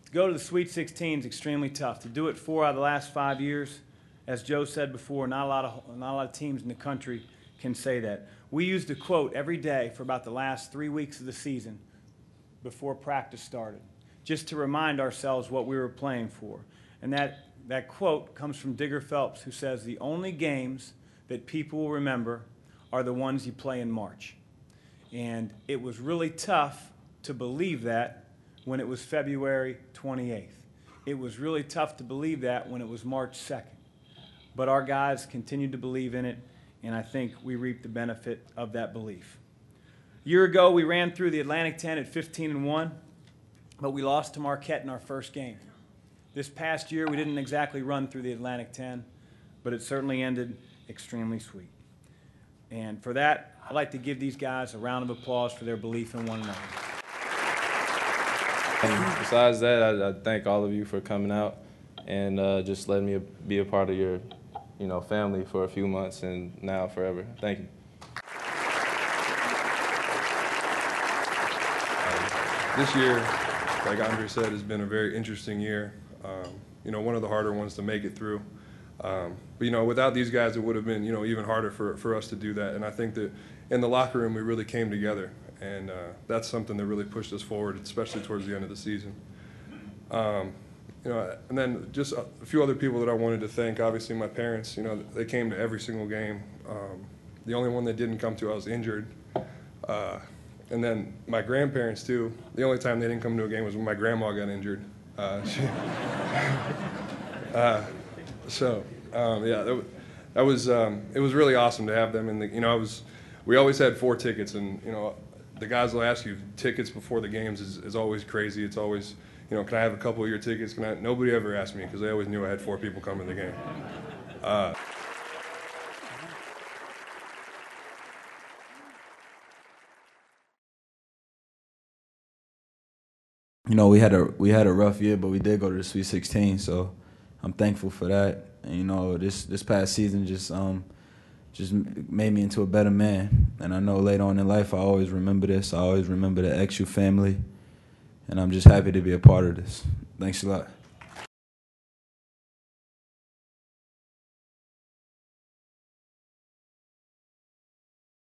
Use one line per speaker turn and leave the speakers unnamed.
To go to the Sweet 16 is extremely tough. To do it 4 out of the last 5 years, as Joe said before, not a lot of teams in the country can say that. We used a quote every day for about the last 3 weeks of the season before practice started, just to remind ourselves what we were playing for. And that quote comes from Digger Phelps, who says, "The only games that people will remember are the ones you play in March." And it was really tough to believe that when it was February 28th. It was really tough to believe that when it was March 2nd. But our guys continued to believe in it, and I think we reaped the benefit of that belief. A year ago, we ran through the Atlantic 10 at 15-1, but we lost to Marquette in our first game. This past year, we didn't exactly run through the Atlantic 10, but it certainly ended extremely sweet. And for that, I'd like to give these guys a round of applause for their belief in one another.
And besides that, I thank all of you for coming out and just letting me be a part of your, family for a few months and now forever. Thank you.
This year, like Andre said, has been a very interesting year. One of the harder ones to make it through. But without these guys, it would have been, even harder for us to do that. And I think that in the locker room, we really came together. And that's something that really pushed us forward, especially towards the end of the season. And then just a few other people that I wanted to thank. Obviously, my parents, they came to every single game. The only one they didn't come to, I was injured. And then my grandparents, too. The only time they didn't come to a game was when my grandma got injured. It was really awesome to have them. And, we always had 4 tickets, and, the guys will ask you, tickets before the games is always crazy. It's always, can I have a couple of your tickets? Nobody ever asked me because they always knew I had 4 people coming to the game.
We had a rough year, but we did go to the Sweet 16, so I'm thankful for that. And, this past season just made me into a better man. And I know later on in life, I always remember this. I always remember the XU family. And I'm just happy to be a part of this. Thanks a lot.